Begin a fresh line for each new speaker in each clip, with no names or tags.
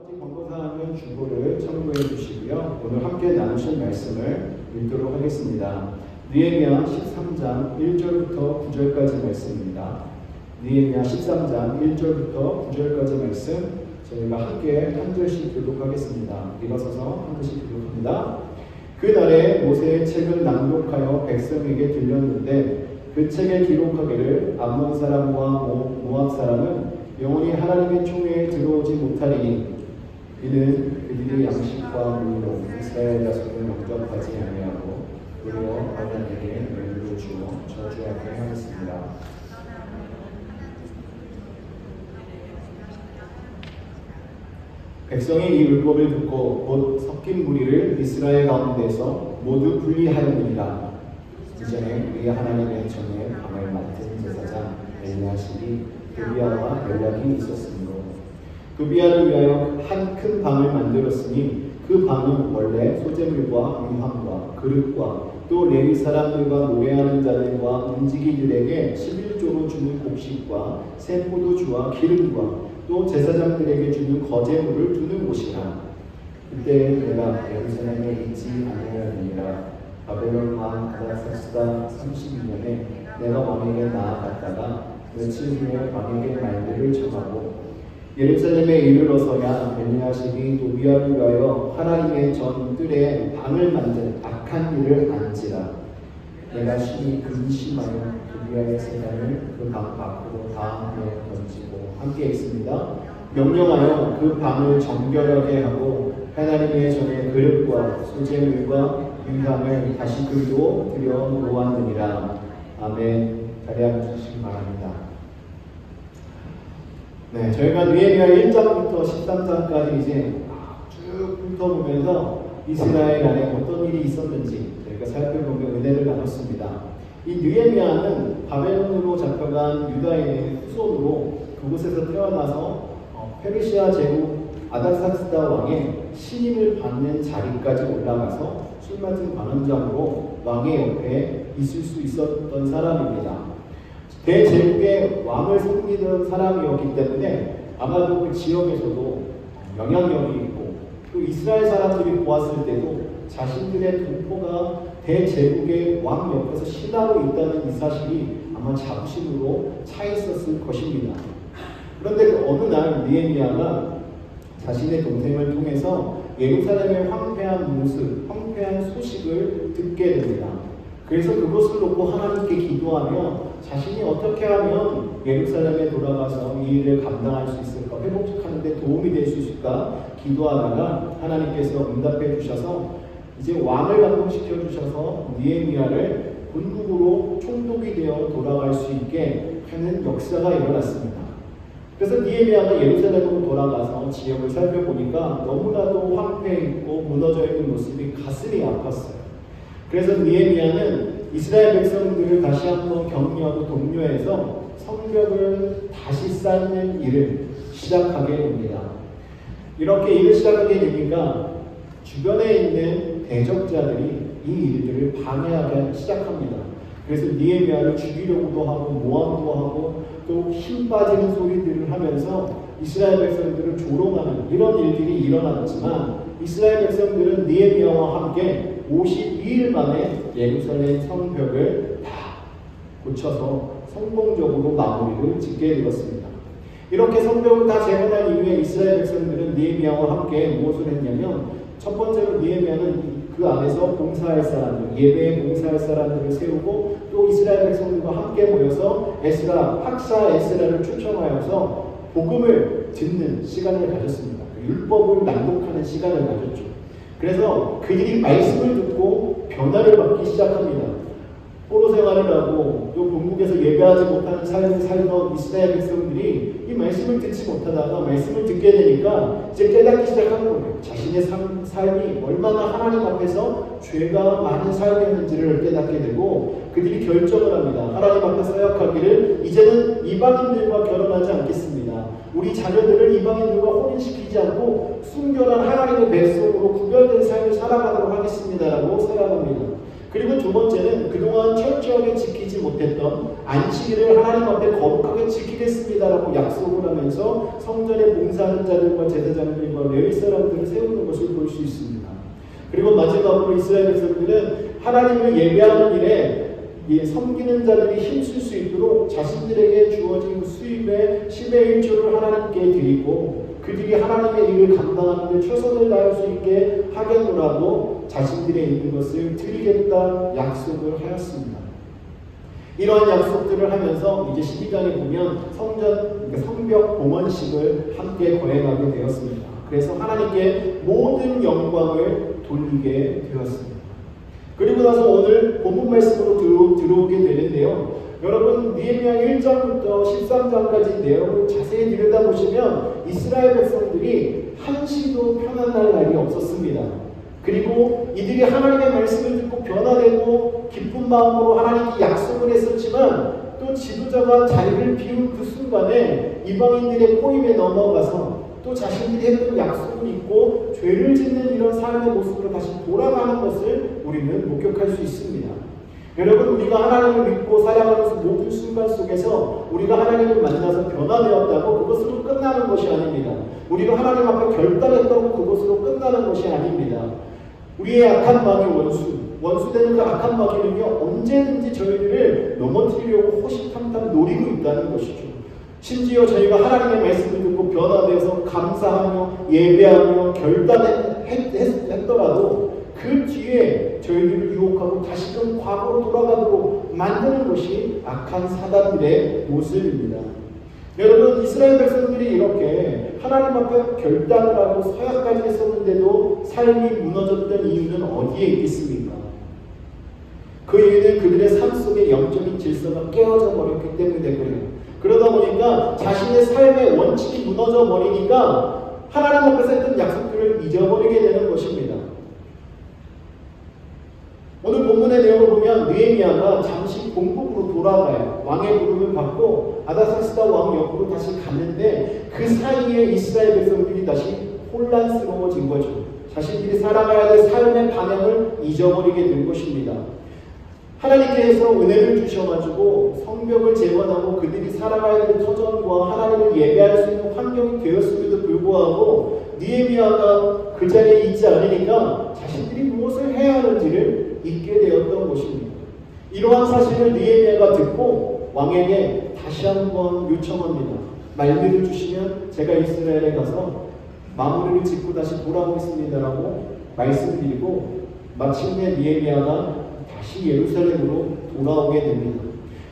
권고사항은 주보를 참고해 주시고요. 오늘 함께 나누실 말씀을 읽도록 하겠습니다. 느헤미야 13장 1절부터 9절까지 말씀입니다. 느헤미야 13장 1절부터 9절까지 말씀 저희가 함께 한 절씩 교독하겠습니다. 일어서서 한 절씩 교독합니다. 그날에 모세의 책을 낭독하여 백성에게 들렸는데 그 책에 기록하기를 암몬 사람과 모압 사람은 영원히 하나님의 총회에 들어오지 못하리니 이는 그들의 양식과 물로 이스라엘 자손을 영접하지 아니하고 도리어 하나님에게 멸류를 주어 저주하게 하였습니다. 백성이 이 율법을 듣고 곧 섞인 무리를 이스라엘 가운데서 모두 분리하였느니라. 이전에 우리 하나님의 전에 밤을 맡은 제사장 엘리야십이 도비야와 연락이 있었으므로 도비야를 위하여 한 큰 방을 만들었으니 그 방은 원래 소재물과 유황과 그릇과 또 레위 사람들과 노래하는 자들과 움직이들에게 11조로 주는 곡식과 새 포도주와 기름과 또 제사장들에게 주는 거제물을 두는 곳이라. 그때 내가 예루살렘에 있지 아니하였느니라. 바벨론 왕 아닥사스다 32년에 내가 왕에게 나아갔다가 며칠 후에 왕에게 말들을 전하고 예루살렘에 이르러서야 엘리야십이 도비야를 위하여 하나님의 전 뜰에 방을 만든 악한 일을 안지라. 내가 심히 근심하여 도비야의 세단을 그 방 밖으로 다 내어 던지고 함께 있습니다. 명령하여 그 방을 정결하게 하고 하나님의 전에 그릇과 소재물과 유향을 다시 그리로 들여 놓았느니라. 아멘. 자리 앉으시기 바랍니다. 네, 저희가 느헤미야 1장부터 13장까지 이제 쭉 훑어보면서 이스라엘 안에 어떤 일이 있었는지 저희가 살펴보며 은혜를 나눴습니다. 이 느헤미야는 바벨론으로 잡혀간 유다인의 후손으로 그곳에서 태어나서 페르시아 제국 아닥사스다 왕의 신임을 받는 자리까지 올라가서 술 맡은 관원장으로 왕의 옆에 있을 수 있었던 사람입니다. 대제국의 왕을 섬기던 사람이었기 때문에 아마도 그 지역에서도 영향력이 있고 또 이스라엘 사람들이 보았을 때도 자신들의 동포가 대제국의 왕 옆에서 신하로 있다는 이 사실이 아마 자부심으로 차 있었을 것입니다. 그런데 그 어느 날 느헤미야가 자신의 동생을 통해서 예루살렘의 황폐한 모습, 황폐한 소식을 듣게 됩니다. 그래서 그것을 놓고 하나님께 기도하며 자신이 어떻게 하면 예루살렘에 돌아가서 이 일을 감당할 수 있을까, 회복하는 데 도움이 될 수 있을까 기도하다가 하나님께서 응답해 주셔서 이제 왕을 감동시켜 주셔서 느헤미야를 본국으로 총독이 되어 돌아갈 수 있게 하는 역사가 일어났습니다. 그래서 느헤미야가 예루살렘으로 돌아가서 지역을 살펴보니까 너무나도 황폐했고 무너져 있는 모습이 가슴이 아팠어요. 그래서 느헤미야는 이스라엘 백성들을 다시 한번 격려하고 독려해서 성벽을 다시 쌓는 일을 시작하게 됩니다. 이렇게 일을 시작하게 되니까 주변에 있는 대적자들이 이 일들을 방해하기 시작합니다. 그래서 느헤미야를 죽이려고도 하고 모함도 하고 또 힘 빠지는 소리들을 하면서 이스라엘 백성들을 조롱하는 이런 일들이 일어났지만 이스라엘 백성들은 느헤미야와 함께 52일 만에 예루살렘 성벽을 다 고쳐서 성공적으로 마무리를 짓게 되었습니다. 이렇게 성벽을 다 재건한 이후에 이스라엘 백성들은 느헤미야와 함께 무엇을 했냐면 첫 번째로 느헤미야는 그 안에서 봉사할 사람들, 예배에 봉사할 사람들을 세우고 또 이스라엘 백성들과 함께 모여서 학사 에스라를 추천하여서 복음을 듣는 시간을 가졌습니다. 율법을 낭독하는 시간을 가졌죠. 그래서 그들이 말씀을 듣고 변화를 받기 시작합니다. 포로 생활을 하고 또 본국에서 예배하지 못하는 삶을 살던 이스라엘 백성들이 이 말씀을 듣지 못하다가 말씀을 듣게 되니까 이제 깨닫기 시작하는 거예요. 자신의 삶이 얼마나 하나님 앞에서 죄가 많은 삶이었는지를 깨닫게 되고 그들이 결정을 합니다. 하나님 앞에 사역하기를 이제는 이방인들과 결혼하지 않겠습니다. 우리 자녀들을 이방인들과 혼인시키지 않고 순결한 하나님의 백성으로 구별된 삶을 살아가도록 하겠습니다라고 사역합니다. 그리고 두 번째는 그동안 철저하게 지키지 못했던 안식일을 하나님 앞에 거룩하게 지키겠습니다. 드리겠습니다라고 약속을 하면서 성전에 봉사하는 자들과 제사장들과 레위 사람들을 세우는 것을 볼 수 있습니다. 그리고 마지막으로 이스라엘 백성들은 하나님을 예배하는 일에 섬기는 자들이 힘쓸 수 있도록 자신들에게 주어진 수입의 10의 1조를 하나님께 드리고 그들이 하나님의 일을 감당하는 데 최선을 다할 수 있게 하겠노라고 자신들의 있는 것을 드리겠다 약속을 하였습니다. 이러한 약속들을 하면서 이제 12장에 보면 성벽 봉헌식을 함께 거행하게 되었습니다. 그래서 하나님께 모든 영광을 돌리게 되었습니다. 그리고 나서 오늘 본문 말씀으로 들어오게 되는데요. 여러분 느헤미야 1장부터 13장까지 내용을 자세히 들여다보시면 이스라엘 백성들이 한시도 편안할 날이 없었습니다. 그리고 이들이 하나님의 말씀을 듣고 변화되고 기쁜 마음으로 하나님께 약속을 했었지만 또 지도자가 자리를 비운 그 순간에 이방인들의 꼬임에 넘어가서 또 자신들이 했던 약속을 잊고 죄를 짓는 이런 삶의 모습으로 다시 돌아가는 것을 우리는 목격할 수 있습니다. 여러분 우리가 하나님을 믿고 살아가면서 모든 순간 속에서 우리가 하나님을 만나서 변화되었다고 그것으로 끝나는 것이 아닙니다. 우리가 하나님 앞에 결단했다고 그것으로 끝나는 것이 아닙니다. 우리의 악한 마귀 원수되는 그 악한 마귀는요 언제든지 저희들을 넘어뜨리려고 호시탐탐 노리고 있다는 것이죠. 심지어 저희가 하나님의 말씀을 듣고 변화되어서 감사하며 예배하며 결단했더라도 그 뒤에 저희들을 유혹하고 다시금 과거로 돌아가도록 만드는 것이 악한 사단들의 모습입니다. 여러분 이스라엘 백성들이 이렇게 하나님 앞에 결단을 하고 서약까지 했었는데도 삶이 무너졌던 이유는 어디에 있겠습니까? 그 이유는 그들의 삶 속에 영적인 질서가 깨어져 버렸기 때문에 그래요. 그러다 보니까 자신의 삶의 원칙이 무너져 버리니까 하나님 앞에서 했던 약속들을 잊어버리게 되는 것입니다. 오늘 본문의 내용을 보면 느헤미야가 잠시 본국으로 돌아가요. 왕의 부름을 받고 아다사스다 왕 옆으로 다시 갔는데 그 사이에 이스라엘 백성들이 다시 혼란스러워진 거죠. 자신들이 살아가야 될 삶의 방향을 잊어버리게 된 것입니다. 하나님께서 은혜를 주셔가지고 성벽을 재건하고 그들이 살아가야 될 터전과 하나님을 예배할 수 있는 환경이 되었음에도 불구하고 느헤미야가 그 자리에 있지 않으니까 자신들이 무엇을 해야 하는지를 잊게 되었던 것입니다. 이러한 사실을 느헤미야가 듣고 왕에게 다시 한번 요청합니다. 말미를 주시면 제가 이스라엘에 가서 마무리를 짓고 다시 돌아오겠습니다라고 말씀드리고 마침내 느헤미야가 다시 예루살렘으로 돌아오게 됩니다.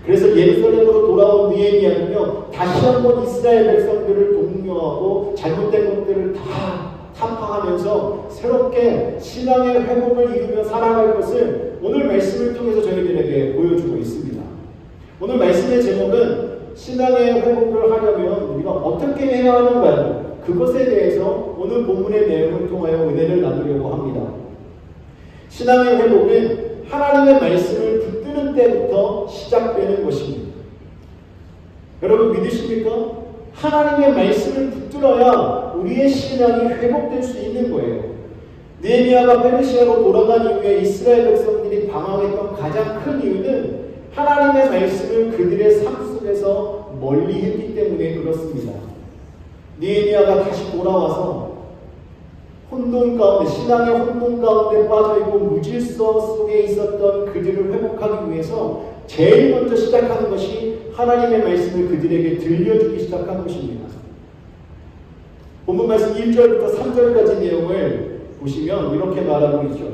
그래서 예루살렘으로 돌아온 느헤미야는요 다시 한번 이스라엘 백성들을 독려하고 잘못된 것들을 다 타파하면서 새롭게 신앙의 회복을 이루며 살아갈 것을 오늘 말씀을 통해서 저희들에게 보여주고 있습니다. 오늘 말씀의 제목은 신앙의 회복을 하려면 우리가 어떻게 해야 하는가요? 그것에 대해서 오늘 본문의 내용을 통하여 은혜를 나누려고 합니다. 신앙의 회복은 하나님의 말씀을 붙드는 때부터 시작되는 것입니다. 여러분 믿으십니까? 하나님의 말씀을 붙들어야 우리의 신앙이 회복될 수 있는 거예요. 느헤미야가 페르시아로 돌아간 이후에 이스라엘 백성들이 방황했던 가장 큰 이유는 하나님의 말씀을 그들의 삶 속에서 멀리 했기 때문에 그렇습니다. 느헤미야가 다시 돌아와서 혼돈 가운데, 신앙의 혼돈 가운데 빠져있고 무질서 속에 있었던 그들을 회복하기 위해서 제일 먼저 시작하는 것이 하나님의 말씀을 그들에게 들려주기 시작한 것입니다. 본문 말씀 1절부터 3절까지 내용을 보시면 이렇게 말하고 있죠.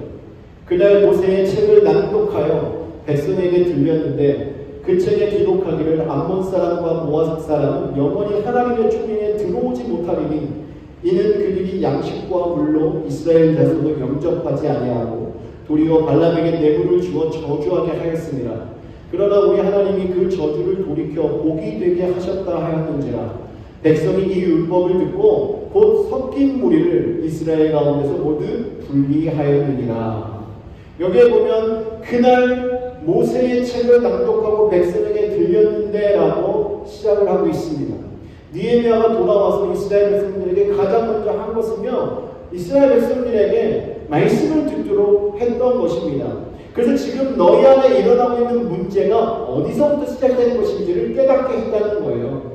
그날 모세의 책을 낭독하여 백성에게 들렸는데 그 책에 기록하기를 암몬 사람과 모아삭 사람은 영원히 하나님의 총회에 들어오지 못하리니 이는 그들이 양식과 물로 이스라엘 자손을 영접하지 아니하고 도리어 발람에게 뇌물을 주어 저주하게 하였습니다. 그러나 우리 하나님이 그 저주를 돌이켜 복이 되게 하셨다 하였는지라 백성이 이 율법을 듣고 곧 섞인 무리를 이스라엘 가운데서 모두 분리하였느니라. 여기에 보면 그날 모세의 책을 낭독하고 백성에게 들렸는데 라고 시작을 하고 있습니다. 느헤미야가 돌아와서 이스라엘 백성들에게 가장 먼저 한 것은요 이스라엘 백성들에게 말씀을 듣도록 했던 것입니다. 그래서 지금 너희 안에 일어나고 있는 문제가 어디서부터 시작되는 것인지를 깨닫게 했다는 거예요.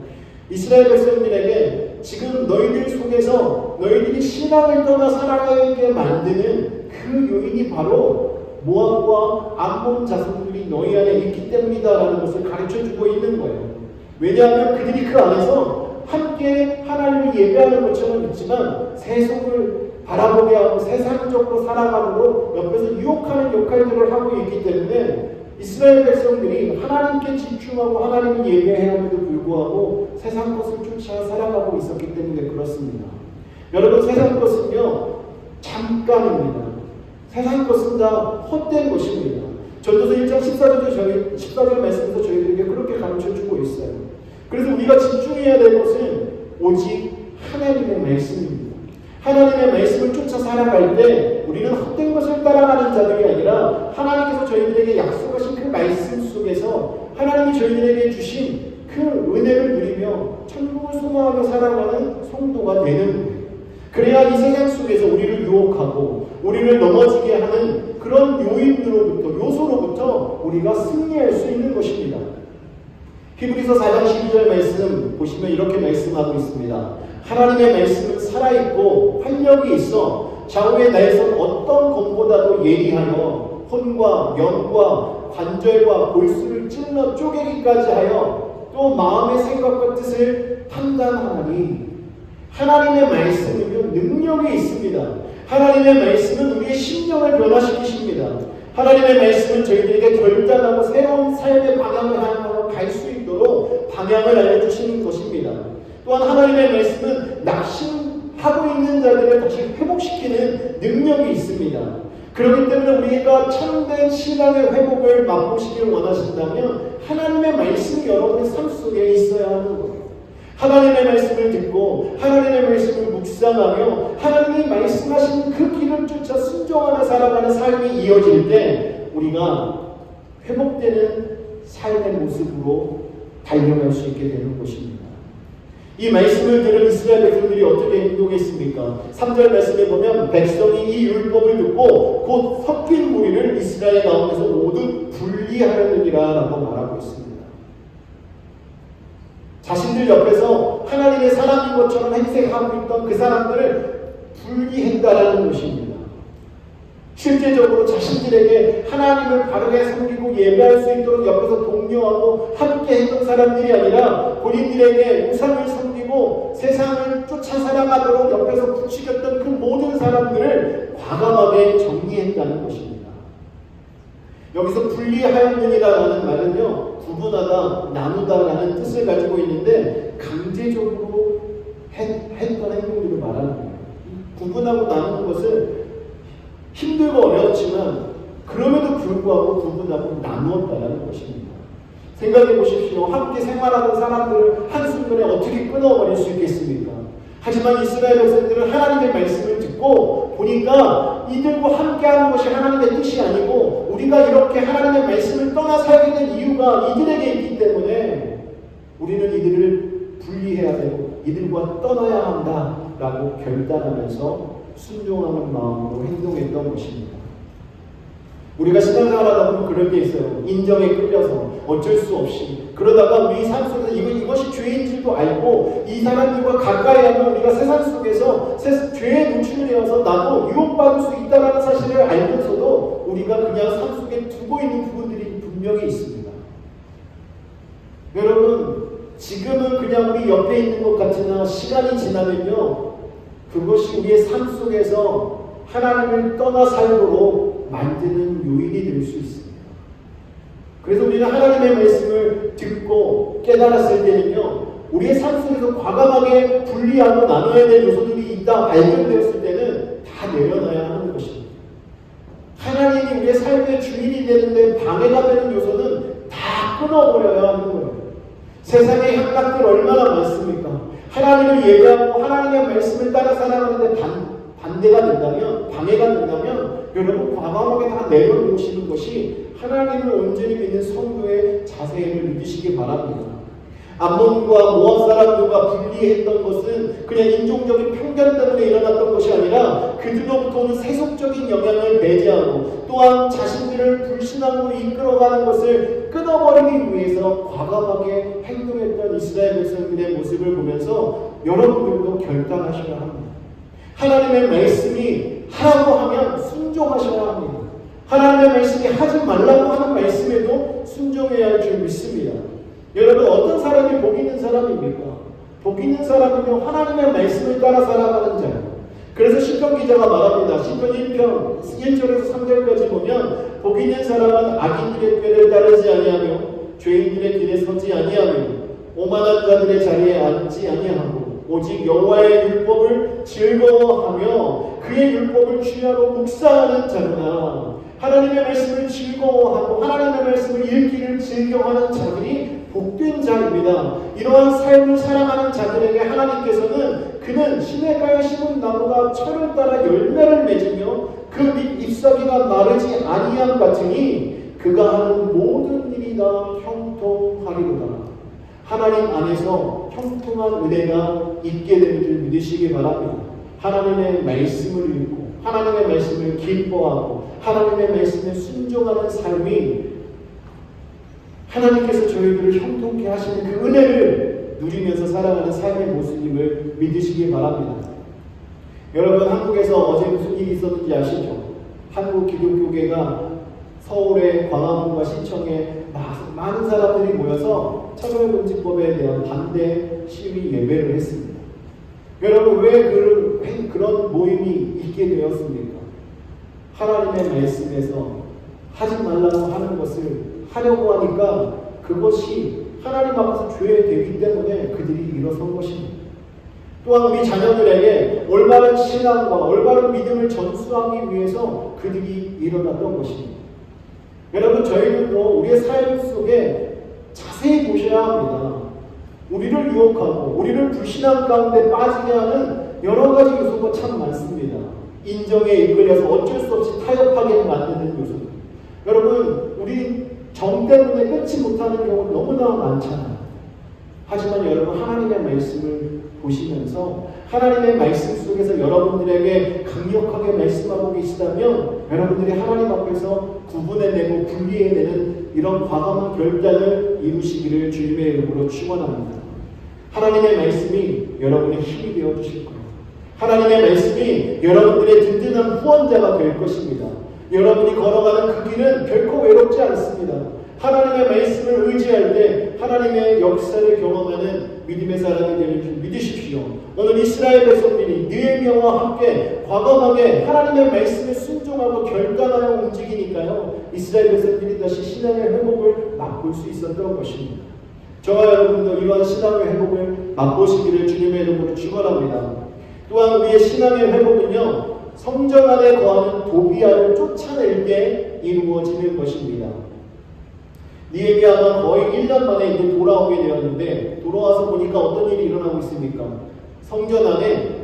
이스라엘 백성들에게 지금 너희들 속에서 너희들이 신앙을 떠나 살아가게 만드는 그 요인이 바로 모압과 암몬 자손들이 너희 안에 있기 때문이다라는 것을 가르쳐주고 있는 거예요. 왜냐하면 그들이 그 안에서 함께 하나님을 예배하는 것처럼 있지만 세속을 바라보게 하고 세상적으로 살아감으로 옆에서 유혹하는 역할들을 하고 있기 때문에 이스라엘 백성들이 하나님께 집중하고 하나님을 예배해야함에도 불구하고 세상 것을 쫓아 살아가고 있었기 때문에 그렇습니다. 여러분, 세상 것은요 잠깐입니다. 세상 것은 다 헛된 것입니다. 전도서 1장 14절 말씀에서 저희들에게 그렇게 가르쳐주고 있어요. 그래서 우리가 집중해야 될 것은 오직 하나님의 말씀입니다. 하나님의 말씀을 쫓아 살아갈 때 우리는 헛된 것을 따라가는 자들이 아니라 하나님께서 저희들에게 약속하신 그 말씀 속에서 하나님이 저희들에게 주신 그 은혜를 누리며 천국을 소망하며 살아가는 성도가 되는 거예요. 그래야 이 세상 속에서 우리를 유혹하고 우리를 넘어지게 하는 그런 요소로부터 우리가 승리할 수 있는 것입니다. 히브리서 4장 12절 말씀 보시면 이렇게 말씀하고 있습니다. 하나님의 말씀은 살아있고 활력이 있어 좌우의 날선 어떤 검보다도 예리하여 혼과 영과 관절과 골수를 찔러 쪼개기까지 하여 또 마음의 생각과 뜻을 판단하니 하나님의 말씀은요 능력이 있습니다. 하나님의 말씀은 우리의 심령을 변화시키십니다. 하나님의 말씀은 저희들에게 결단하고 새로운 삶의 방향을 향하여 갈 수 있도록 방향을 알려주시는 것입니다. 또한 하나님의 말씀은 낙심하고 있는 자들을 다시 회복시키는 능력이 있습니다. 그렇기 때문에 우리가 참된 신앙의 회복을 맛보시길 원하신다면 하나님의 말씀이 여러분의 삶 속에 있어야 하는 거예요. 하나님의 말씀을 듣고 하나님의 말씀을 묵상하며 하나님이 말씀하신 그 길을 쫓아 순종하며 살아가는 삶이 이어질 때 우리가 회복되는 삶의 모습으로 달려갈 수 있게 되는 것입니다. 이 말씀을 들은 이스라엘 백성들이 어떻게 행동했습니까? 3절 말씀에 보면 백성이 이 율법을 듣고 곧 섞인 무리를 이스라엘 가운데서 모두 분리하려느니라 라고 말하고 있습니다. 자신들 옆에서 하나님의 사람인 것처럼 행세하고 있던 그 사람들을 분리했다라는 것입니다. 실제적으로 자신들에게 하나님을 바르게 섬기고 예배할 수 있도록 옆에서 독려하고 함께 했던 사람들이 아니라 본인들에게 우상을 섬기고 세상을 쫓아 살아가도록 옆에서 부추겼던 그 모든 사람들을 과감하게 정리했다는 것입니다. 여기서 분리하였느니라는 말은요 구분하다, 나누다라는 뜻을 가지고 있는데 강제적으로 했던 행동들을 말하는 거예요. 구분하고 나누는 것은 힘들고 어렵지만 그럼에도 불구하고 구분하고 나누었다는 것입니다. 생각해 보십시오. 함께 생활하던 사람들을 한순간에 어떻게 끊어버릴 수 있겠습니까? 하지만 이스라엘 백성들은 하나님의 말씀을 듣고 보니까 이들과 함께하는 것이 하나님의 뜻이 아니고 우리가 이렇게 하나님의 말씀을 떠나 살게 된 이유가 이들에게 있기 때문에 우리는 이들을 분리해야 되고 이들과 떠나야 한다라고 결단하면서 순종하는 마음으로 행동했던 것입니다. 우리가 신앙생활하다 보면 그럴 게 있어요. 인정에 끌려서 어쩔 수 없이 그러다가 우리 삶 속에서 이것이 죄인 줄도 알고 이 사람들과 가까이 하면 우리가 세상 속에서 죄에 노출이 되어서 나도 유혹받을 수 있다는 사실을 알면서도 우리가 그냥 삶 속에 두고 있는 부분들이 분명히 있습니다. 여러분 지금은 그냥 우리 옆에 있는 것 같으나 시간이 지나면요 그것이 우리의 삶 속에서 하나님을 떠나 살도록 만드는 요인이 될 수 있습니다. 그래서 우리는 하나님의 말씀을 듣고 깨달았을 때는요 우리의 삶 속에서 과감하게 분리하고 나눠야 될 요소들이 있다 발견되었을 때는 다 내려놔야 하는 것입니다. 하나님이 우리의 삶의 주인이 되는데 방해가 되는 요소는 다 끊어버려야 하는 거예요. 세상의 향락들 얼마나 많습니까? 하나님을 예배하고 하나님의 말씀을 따라 살아가는데 반대가 된다면, 방해가 된다면 여러분 과감하게 다 내려놓으시는 것이 하나님을 온전히 믿는 성도의 자세를 믿으시기 바랍니다. 암몬과 모압 사람들과 분리했던 것은 그냥 인종적인 편견 때문에 일어났던 것이 아니라 그들로부터 오는 세속적인 영향을 배제하고 또한 자신들을 불신앙으로 이끌어가는 것을 끊어버리기 위해서 과감하게 행동했던 이스라엘 백성들의 모습을 보면서 여러분들도 결단하셔야 합니다. 하나님의 말씀이 하라고 하면 순종하셔야 합니다. 하나님의 말씀이 하지 말라고 하는 말씀에도 순종해야 할 줄 믿습니다. 여러분, 어떤 사람이 복 있는 사람입니까? 복 있는 사람은요, 하나님의 말씀을 따라 살아가는 자예요. 그래서 시편 기자가 말합니다. 시편 1편 1절에서 3절까지 보면 복 있는 사람은 악인들의 꾀를 따르지 아니하며 죄인들의 길에 서지 아니하며 오만한 자들의 자리에 앉지 아니하고 오직 여호와의 율법을 즐거워하며 그의 율법을 주야로 묵상하는 자구나. 하나님의 말씀을 즐거워하고 하나님의 말씀을 읽기를 즐겨하는 자들이 복된 자입니다. 이러한 삶을 살아가는 자들에게 하나님께서는 그는 시냇가에 심은 나무가 철을 따라 열매를 맺으며 그 밑 잎사귀가 마르지 아니함 같으니 그가 하는 모든 일이 다 형통하리로다. 하나님 안에서 형통한 은혜가 있게 되는 줄 믿으시기 바랍니다. 하나님의 말씀을 읽고 하나님의 말씀을 기뻐하고 하나님의 말씀에 순종하는 삶이 하나님께서 저희들을 형통케 하시는 그 은혜를 누리면서 살아가는 삶의 모습임을 믿으시기 바랍니다. 여러분, 한국에서 어제 무슨 일이 있었는지 아시죠? 한국 기독교계가 서울의 광화문과 시청에 많은 사람들이 모여서 차별금지법에 대한 반대 시위 예배를 했습니다. 여러분, 왜 그런 모임이 있게 되었습니까? 하나님의 말씀에서 하지 말라고 하는 것을 하려고 하니까 그것이 하나님 앞에서 죄되기 때문에 그들이 일어선 것입니다. 또한 우리 자녀들에게 올바른 신앙과 올바른 믿음을 전수하기 위해서 그들이 일어났던 것입니다. 여러분, 저희들도 우리의 삶 속에 자세히 보셔야 합니다. 우리를 유혹하고 우리를 불신앙 가운데 빠지게 하는 여러 가지 요소가 참 많습니다. 인정에 이끌려서 어쩔 수 없이 타협하게 만드는 요소들. 여러분, 우리 정 때문에 끊지 못하는 경우는 너무나 많잖아요. 하지만 여러분, 하나님의 말씀을 보시면서 하나님의 말씀 속에서 여러분들에게 강력하게 말씀하고 계시다면 여러분들이 하나님 앞에서 구분해내고 분리해내는 이런 과감한 결단을 이루시기를 주님의 이름으로 축원합니다. 하나님의 말씀이 여러분의 힘이 되어주실 거예요. 하나님의 말씀이 여러분들의 든든한 후원자가 될 것입니다. 여러분이 걸어가는 그 길은 결코 외롭지 않습니다. 하나님의 말씀을 의지할 때 하나님의 역사를 경험하는 믿음의 사람이 되는 줄 믿으십시오. 오늘 이스라엘 백성들이 느헤미야와 함께 과감하게 하나님의 말씀에 순종하고 결단하여 움직이니까요, 이스라엘 백성들이 다시 신앙의 회복을 맛볼 수 있었던 것입니다. 저와 여러분도 이러한 신앙의 회복을 맛보시기를 주님의 이름으로 축원합니다. 또한 우리의 신앙의 회복은요, 성전 안에 거하는 도비아를 쫓아낼 때 이루어지는 것입니다. 느헤미야가 거의 1년 만에 이제 돌아오게 되었는데, 돌아와서 보니까 어떤 일이 일어나고 있습니까? 성전 안에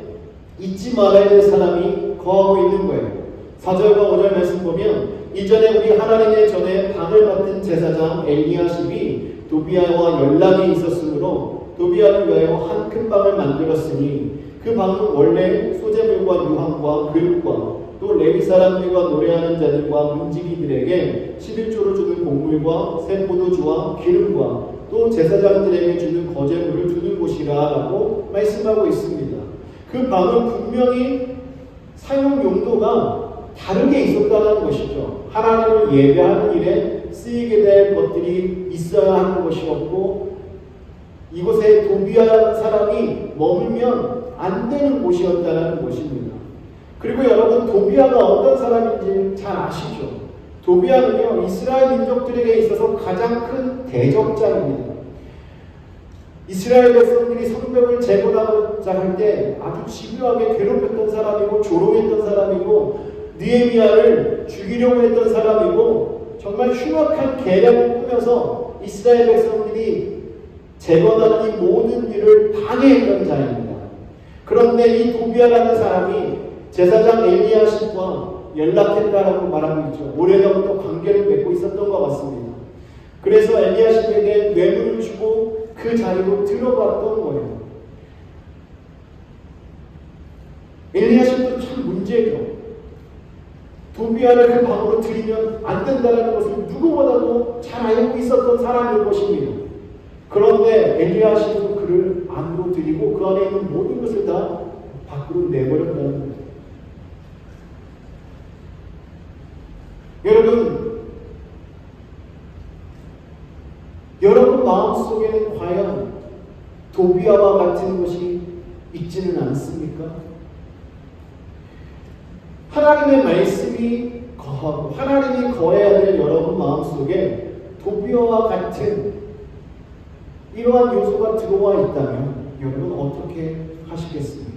잊지 말아야 될 사람이 거하고 있는 거예요. 4절과 5절 말씀 보면, 이전에 우리 하나님의 전에 방을 맡은 제사장 엘리야십이 도비아와 연락이 있었으므로 도비아를 위하여 한 큰 방을 만들었으니 그 방은 원래 소재물과 유황과 그릇과 또 레위 사람들과 노래하는 자들과 문지기들에게 11조로 주는 곡물과 새 포도주와 기름과 또 제사장들에게 주는 거제물을 주는 곳이라 라고 말씀하고 있습니다. 그 방은 분명히 사용 용도가 다르게 있었다는 것이죠. 하나님을 예배하는 일에 쓰이게 될 것들이 있어야 하는 것이었고, 이곳에 도비아 사람이 머물면 안 되는 곳이었다는 것입니다. 그리고 여러분, 도비아가 어떤 사람인지 잘 아시죠? 도비아는요, 이스라엘 민족들에게 있어서 가장 큰 대적자입니다. 이스라엘 백성들이 성벽을 재건하고자 할 때 아주 집요하게 괴롭혔던 사람이고 조롱했던 사람이고 느헤미야를 죽이려고 했던 사람이고 정말 흉악한 계략을 꾸며서 이스라엘 백성들이 재건하는 이 모든 일을 방해했던 자입니다. 그런데 이 도비아라는 사람이 제사장 엘리야십과 연락했다라고 말하고 있죠. 오래전부터 관계를 맺고 있었던 것 같습니다. 그래서 엘리야십에게 뇌물을 주고 그 자리로 들어갔던 거예요. 엘리야십도 참 문제죠. 도비아를 그 방으로 들이면 안 된다는 것을 누구보다도 잘 알고 있었던 사람일 것입니다. 그런데 엘리야시도 그를 안으로 들이고 그 안에 있는 모든 것을 다 밖으로 내버렸다는 거예요. 여러분 마음속에는 과연 도비아와 같은 것이 있지는 않습니까? 하나님의 말씀이 거하고 하나님이 거해야 될 여러분 마음속에 도비아와 같은 이러한 요소가 들어와 있다면 여러분 어떻게 하시겠습니까?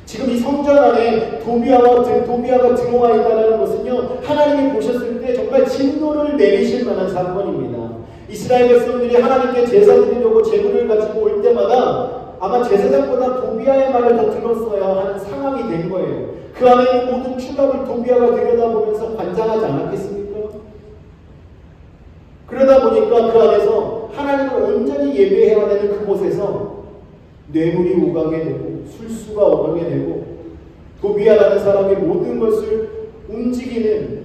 지금 이 성전 안에 도비아가 들어와 있다는 것은요, 하나님이 보셨을 때 정말 진노를 내리실 만한 사건입니다. 이스라엘 백성들이 하나님께 제사 드리려고 제물을 가지고 올 때마다 아마 제사장보다 도비아의 말을 더 들었어야 하는 상황이 된 거예요. 그 안에 있는 모든 축락을 도비아가 들여다보면서 관장하지 않았겠습니까? 그러다 보니까 그 안에서 하나님을 온전히 예배해야 되는 그곳에서 뇌물이 오가게 되고 술수가 오가게 되고 도비아라는 사람의 모든 것을 움직이는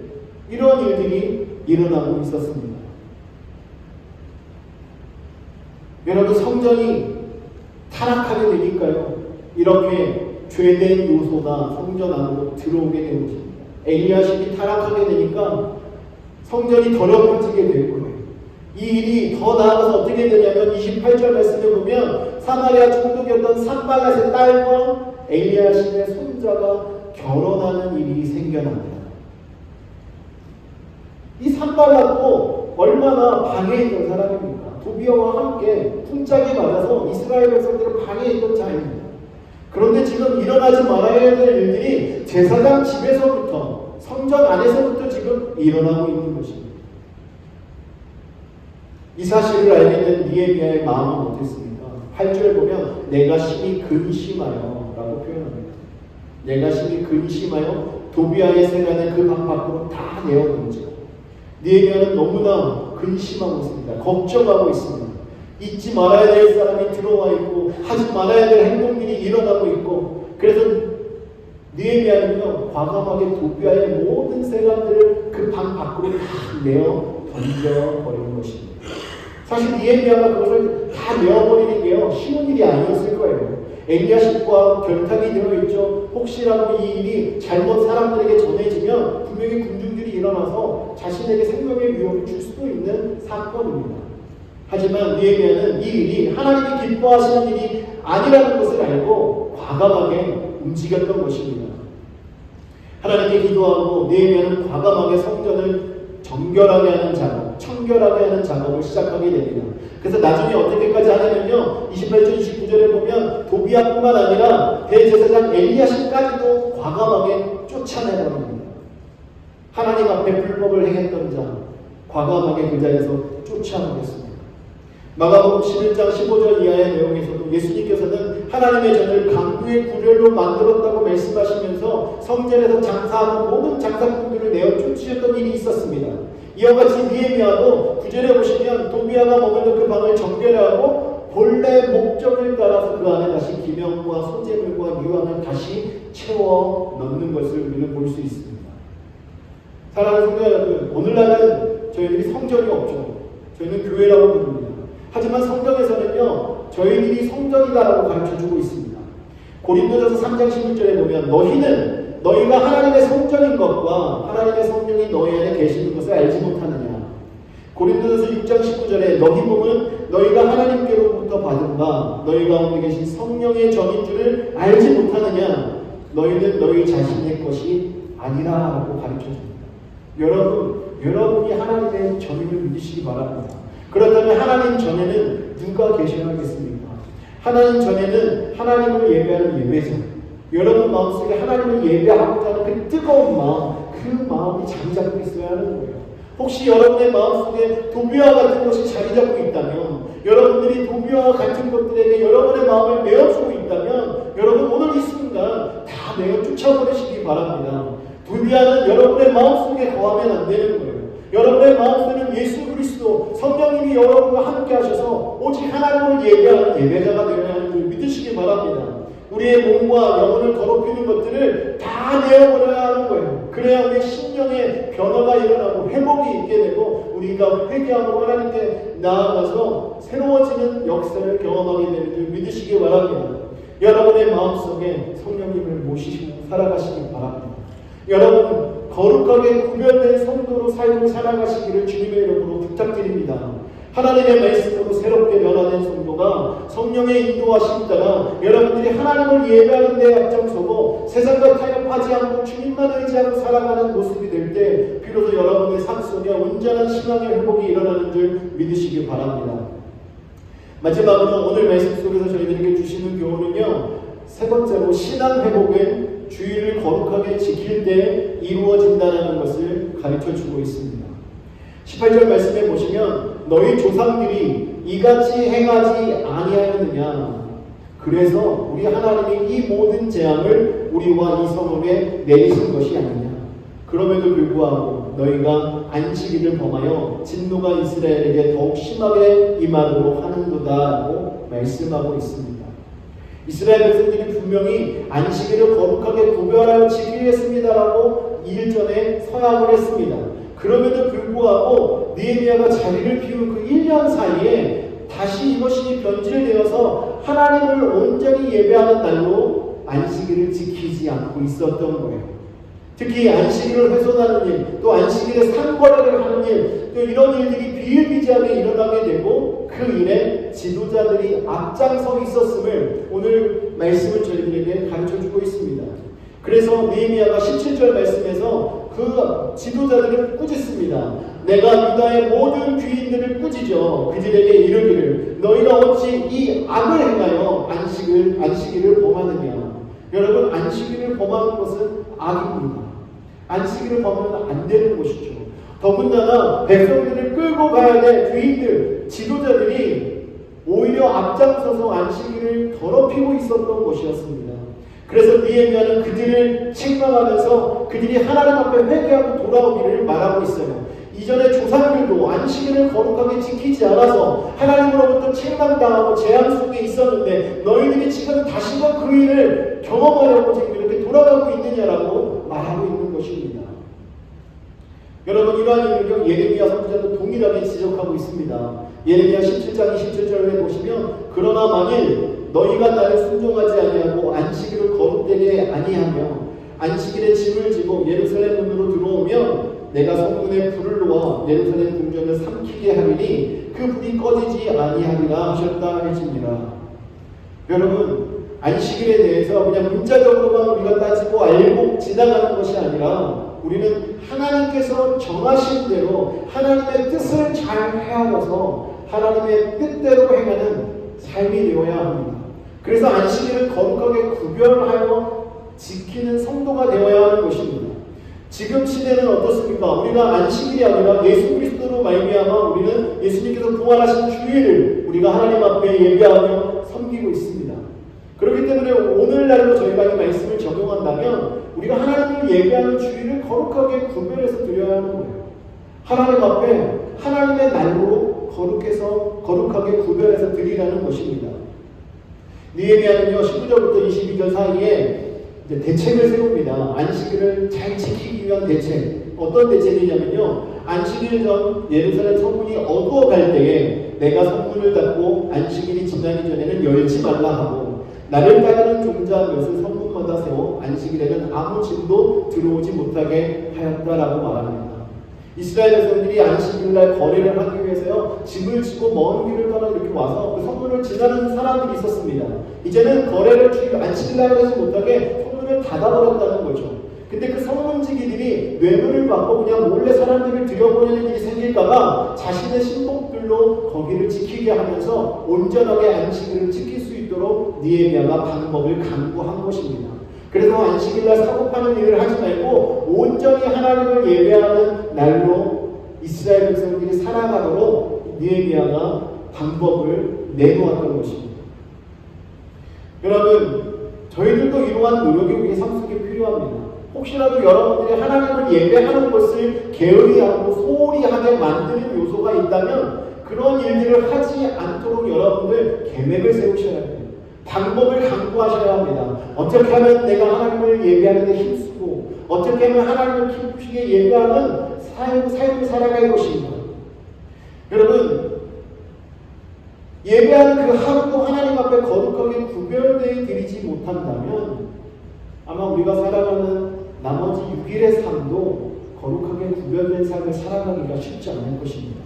이런 일들이 일어나고 있었습니다. 여러분 성전이 타락하게 되니까요, 이렇게 죄된 요소가 성전 안으로 들어오게 되는 것입니다. 엘리야십이 타락하게 되니까 성전이 더럽혀지게 될 거예요. 이 일이 더 나아가서 어떻게 되냐면 28절 말씀을 보면 사마리아 총독이었던 산발랏의 딸과 엘리야십의 손자가 결혼하는 일이 생겨납니다. 이 산발랏도 얼마나 방해했던 사람입니까? 도비아와 함께 풍짝에 맞아서 이스라엘 백성들을 방해했던 자입니다. 그런데 지금 일어나지 말아야 될 일들이 제사장 집에서부터 성전 안에서부터 지금 일어나고 있는 것입니다. 이 사실을 알게 된 느헤미야의 마음은 어땠습니까? 8절에 보면 내가 심히 근심하여 라고 표현합니다. 내가 심히 근심하여 도비아의 세간을 그 방 밖으로 다 내어던지고, 느헤미야는 너무나 근심하고 있습니다. 걱정하고 있습니다. 잊지 말아야 될 사람이 들어와 있고 하지 말아야 될 행동들이 일어나고 있고, 그래서 느헤미야는요 과감하게 도비아의 모든 세간들을 그 방 밖으로 다 내어 던져버리는 것입니다. 사실 느헤미야가 그것을 다 내어버리는 게요 쉬운 일이 아니었을 거예요. 엘리야십과 결탁이 되어있죠. 혹시라도 이 일이 잘못 사람들에게 전해지면 분명히 군중들이 일어나서 자신에게 생명의 위협을 줄 수도 있는 사건입니다. 하지만 느헤미야는 이 일이 하나님이 기뻐하시는 일이 아니라는 것을 알고 과감하게 움직였던 것입니다. 하나님께 기도하고 느헤미야는 과감하게 성전을 정결하게 하는 작업, 청결하게 하는 작업을 시작하게 됩니다. 그래서 나중에 어떻게까지 하냐면요 28절 29절에 보면 도비아뿐만 아니라 대제사장 엘리야십까지도 과감하게 쫓아내버립니다. 하나님 앞에 불법을 행했던 자 과감하게 그 자리에서 쫓아내겠습니다. 마가복음 11장 15절 이하의 내용에서도 예수님께서는 하나님의 전을 강구의 구렬로 만들었다고 말씀하시면서 성전에서 장사하는 모든 장사꾼들을 내어 쫓으셨던 일이 있었습니다. 이와 같이 느헤미야도 9절에 보시면 도비아가 머물던 그 방을 정결하고 본래 목적을 따라서 그 안에 다시 기명과 소재물과 유황을 다시 채워 넣는 것을 우리는 볼 수 있습니다. 사랑하는 성도 여러분, 오늘날은 저희들이 성전이 없죠. 저희는 교회라고 부릅니다. 하지만 성경에서는요 저희들이 성전이다라고 가르쳐주고 있습니다. 고린도전서 3장 16절에 보면 너희가 하나님의 성전인 것과 하나님의 성령이 너희 안에 계시는 것을 알지 못하느냐. 고린도전서 6장 19절에 너희 몸은 너희가 하나님께로부터 받은 바 너희 가운데 계신 성령의 전인 줄을 알지 못하느냐. 너희는 너희 자신의 것이 아니라라고 가르쳐줍니다. 여러분이 하나님의 전임을 믿으시기 바랍니다. 그렇다면 하나님 전에는 누가 계셔야겠습니까? 하나님 전에는 하나님을 예배하는 예배자, 여러분 마음속에 하나님을 예배하고자 하는 그 뜨거운 마음, 그 마음이 자리 잡고 있어야 하는 거예요. 혹시 여러분의 마음속에 도비아와 같은 것이 자리 잡고 있다면, 여러분들이 도비아와 같은 것들에게 여러분의 마음을 메어주고 있다면, 여러분 오늘 이 순간 다 내어 쫓아버리시기 바랍니다. 도비아는 여러분의 마음속에 거하면 안 되는 거예요. 여러분의 마음속에는 예수 그리스도 성령님이 여러분과 함께 하셔서 오직 하나님을 예배하는 예배자가 되어야 하는 걸 믿으시기 바랍니다. 우리의 몸과 영혼을 더럽히는 것들을 다 내어버려야 하는 거예요. 그래야 우리의 심령의 변화가 일어나고 회복이 있게 되고 우리가 회개하고 하나님께 나아가서 새로워지는 역사를 경험하게 되는 줄 믿으시기 바랍니다. 여러분의 마음속에 성령님을 모시고 살아가시기 바랍니다. 여러분 거룩하게 구별된 성도로 삶을 살아가시기를 주님의 이름으로 부탁드립니다. 하나님의 말씀으로 새롭게 변화된 성도가 성령의 인도하심 따라 여러분들이 하나님을 예배하는 데 앞장서고 세상과 타협하지 않고 주님만 의지하고 살아가는 모습이 될 때 비로소 여러분의 삶 속에 온전한 신앙의 회복이 일어나는 줄 믿으시기 바랍니다. 마지막으로 오늘 말씀 속에서 저희들에게 주시는 교훈은요, 세 번째로 신앙 회복은 주의를 거룩하게 지킬 때 이루어진다는 것을 가르쳐주고 있습니다. 18절 말씀에 보시면 너희 조상들이 이같이 행하지 아니하였느냐, 그래서 우리 하나님이 이 모든 재앙을 우리와 이 성읍에 내리신 것이 아니냐, 그럼에도 불구하고 너희가 안식일을 범하여 진노가 이스라엘에게 더욱 심하게 임하도록 하는도다라고 말씀하고 있습니다. 이스라엘 백성들이 분명히 안식일을 거룩하게 구별하여 지키겠습니다라고 2일 전에 서약을 했습니다. 그럼에도 불구하고 느헤미야가 자리를 비운 그 1년 사이에 다시 이것이 변질되어서 하나님을 온전히 예배하는 날로 안식일을 지키지 않고 있었던 거예요. 특히 안식일을 훼손하는 일, 또 안식일에 상거래를 하는 일, 또 이런 일들이 비일비재하게 일어나게 되고 그 일에 지도자들이 앞장서 있었음을 오늘 말씀을 저희들에게 가르쳐주고 있습니다. 그래서 느헤미야가 17절 말씀에서 그 지도자들을 꾸짖습니다. 내가 유다의 모든 귀인들을 꾸짖어 그들에게 이르기를 너희가 어찌 이 악을 행하여 안식일을 범하느냐. 여러분, 안식일을 범하는 것은 악입니다. 안식일을 범하면 안 되는 것이죠. 더군다나 백성들을 끌고 가야 될 귀인들, 지도자들이 오히려 앞장서서 안식일을 더럽히고 있었던 것이었습니다. 그래서 느헤미야는 그들을 책망하면서 그들이 하나님 앞에 회개하고 돌아오기를 말하고 있어요. 이전에 조상들도 안식일을 거룩하게 지키지 않아서 하나님으로부터 책망당하고 재앙 속에 있었는데 너희들이 지금 다시금 그 일을 경험하려고 지금 이렇게 돌아가고 있느냐라고 말하고 있는 것입니다. 여러분, 이러한 일을 예레미야 선지자도 동일하게 지적하고 있습니다. 예레미야 17장 27절에 보시면 그러나 만일 너희가 나를 순종하지 아니하고 안식일을 거룩되게 아니하며 안식일에 짐을 지고 예루살렘 문으로 들어오면 내가 성문에 불을 놓아 예루살렘 궁전을 삼키게 하리니 그 불이 꺼지지 아니하리라 하셨다 하시니라. 여러분, 안식일에 대해서 그냥 문자적으로만 우리가 따지고 알고 지나가는 것이 아니라 우리는 하나님께서 정하신 대로 하나님의 뜻을 잘 헤아려서 하나님의 뜻대로 행하는 삶이 되어야 합니다. 그래서 안식일을 거룩하게 구별하여 지키는 성도가 되어야 하는 것입니다. 지금 시대는 어떻습니까? 우리가 안식일이 아니라 예수 그리스도로 말미암아 우리는 예수님께서 부활하신 주일을 우리가 하나님 앞에 예배하며 섬기고 있습니다. 그렇기 때문에 오늘날로 저희가 이 말씀을 적용한다면 우리가 하나님을 예배하는 주일을 거룩하게 구별해서 드려야 하는 거예요. 하나님 앞에 하나님의 날로 거룩하게 구별해서 드리라는 것입니다. 느헤미야는요 19절부터 22절 사이에 이제 대책을 세웁니다. 안식일을 잘 지키기 위한 대책. 어떤 대책이냐면요, 안식일 전 예루살렘 성문이 어두워갈 때에 내가 성문을 닫고 안식일이 지나기 전에는 열지 말라 하고 나를 따르는 종자 몇을 성문마다 세워 안식일에는 아무 짐도 들어오지 못하게 하였다라고 말합니다. 이스라엘 백성들이 안식일날 거래를 하기 위해서요 짐을 지고 먼 길을 떠나 이렇게 와서 그 성문을 지나는 사람들이 있었습니다. 이제는 거래를 안식일날 하지 못하게 성문을 닫아버렸다는 거죠. 근데 그 성문지기들이 뇌물을 받고 그냥 몰래 사람들을 들여보내는 일이 생길까봐 자신의 신복들로 거기를 지키게 하면서 온전하게 안식일을 지킬 수 있도록 느헤미야가 방법을 강구한 것입니다. 그래서 안식일날 사고파는 일을 하지 말고 온전히 하나님을 예배하는 날로 이스라엘 백성들이 살아가도록 느헤미야가 방법을 내놓았던 것입니다. 여러분, 저희들도 이러한 노력이 우리 삶 속에 필요합니다. 혹시라도 여러분들이 하나님을 예배하는 것을 게으리하고 소홀히 하게 만드는 요소가 있다면 그런 일들을 하지 않도록 여러분들 계획을 세우셔야 돼요. 방법을 강구하셔야 합니다. 어떻게 하면 내가 하나님을 예배하는 데 힘쓰고 어떻게 하면 하나님을 기쁘시게 예배하는 삶을 살아갈 것인가. 여러분, 예배하는 그 하루도 하나님 앞에 거룩하게 구별되어 드리지 못한다면 아마 우리가 살아가는 나머지 6일의 삶도 거룩하게 구별된 삶을 살아가기가 쉽지 않을 것입니다.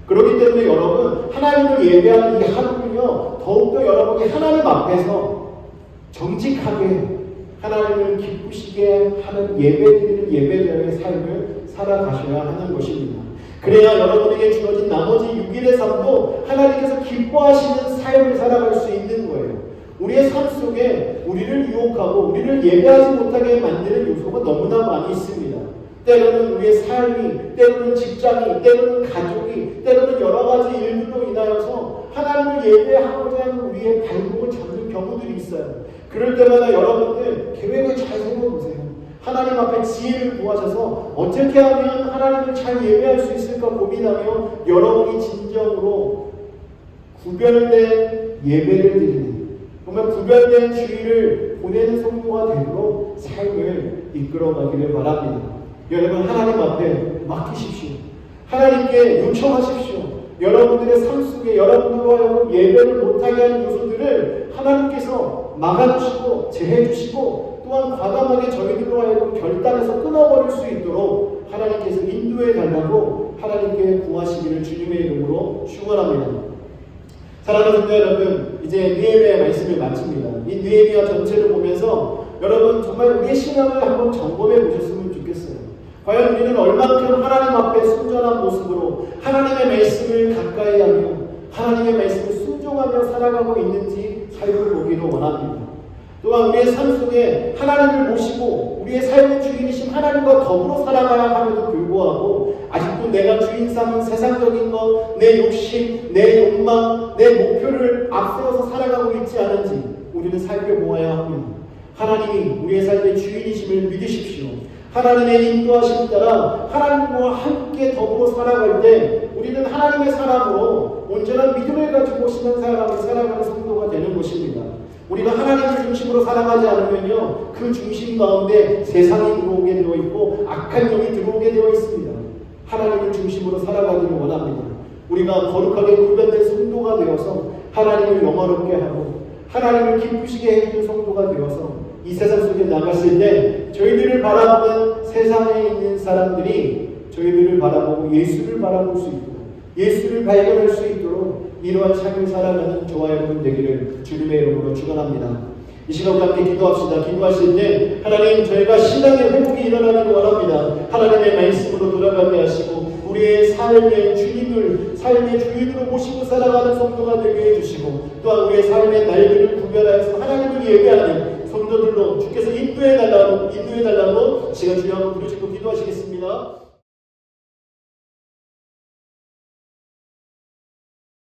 그렇기 때문에 여러분, 하나님을 예배하는 이 하루는요, 더욱더 여러분이 하나님 앞에서 정직하게 하나님을 기쁘시게 하는 예배드리는 예배자의 삶을 살아가셔야 하는 것입니다. 그래야 여러분에게 주어진 나머지 6일의 삶도 하나님께서 기뻐하시는 삶을 살아갈 수 있는 거예요. 우리의 삶 속에 우리를 유혹하고 우리를 예배하지 못하게 만드는 요소가 너무나 많이 있습니다. 때로는 우리의 삶이, 때로는 직장이, 때로는 가족이, 때로는 여러 가지 일들로 인하여서 하나님을 예배하고자 하는 우리의 발목을 잡는 경우들이 있어요. 그럴 때마다 여러분들 계획을 잘 세워보세요. 하나님 앞에 지혜를 구하셔서 어떻게 하면 하나님을 잘 예배할 수 있을까 고민하며 여러분이 진정으로 구별된 예배를 드리는, 정말 구별된 주의를 보내는 성도가 되도록 삶을 이끌어가기를 바랍니다. 여러분, 하나님 앞에 맡기십시오. 하나님께 요청하십시오. 여러분들의 삶 속에 여러분들로 하여금 예배를 못하게 하는 요소들을 하나님께서 막아주시고 제해주시고 또한 과감하게 저희들로 하여금 결단해서 끊어버릴 수 있도록 하나님께서 인도해 달라고 하나님께 구하시기를 주님의 이름으로 축원합니다. 사랑하는 성도 여러분, 이제 느헤미야 말씀을 마칩니다. 이 느헤미야 전체를 보면서 여러분 정말 우리의 신앙을 한번 점검해 보셨으면 좋겠어요. 과연 우리는 얼만큼 하나님 앞에 순전한 모습으로 하나님의 말씀을 가까이 하며 하나님의 말씀을 순종하며 살아가고 있는지 살펴보기를 원합니다. 또한 우리의 삶 속에 하나님을 모시고 우리의 삶의 주인이신 하나님과 더불어 살아가야 함에도 불구하고 아직도 내가 주인 삼은 세상적인 것, 내 욕심, 내 욕망, 내 목표를 앞세워서 살아가고 있지 않은지 우리는 살펴보아야 합니다. 하나님이 우리의 삶의 주인이심을 믿으십시오. 하나님의 인도하심 따라 하나님과 함께 더불어 살아갈 때 우리는 하나님의 사람으로 온전한 믿음을 가지고 신앙생활을 살아가는 성도가 되는 것입니다. 우리가 하나님을 중심으로 살아가지 않으면요, 그 중심 가운데 세상이 들어오게 되어 있고 악한 영이 들어오게 되어 있습니다. 하나님을 중심으로 살아가기를 원합니다. 우리가 거룩하게 구별된 성도가 되어서 하나님을 영화롭게 하고 하나님을 기쁘시게 해주는 성도가 되어서 이 세상 속에 나갔을 때 저희들을 바라보는 세상에 있는 사람들이 저희들을 바라보고 예수를 바라볼 수 있도록, 예수를 발견할 수 있도록 이러한 삶을 살아가는 저와 여러분 되기를 주님의 이름으로 축원합니다. 이 시간 우리 함께 기도합시다. 기도하실 때 하나님, 저희가 신앙의 회복이 일어나기를 원합니다. 하나님의 말씀으로 돌아가게 하시고 우리의 삶의 주님을 삶의 주인으로 모시고 살아가는 성도가 되게 해주시고 또한 우리의 삶의 날들을 구별하여서 하나님을 예배하는 성도들로 주께서 인도해달라고 시간 주여 한번 부르시고 기도하시겠습니다.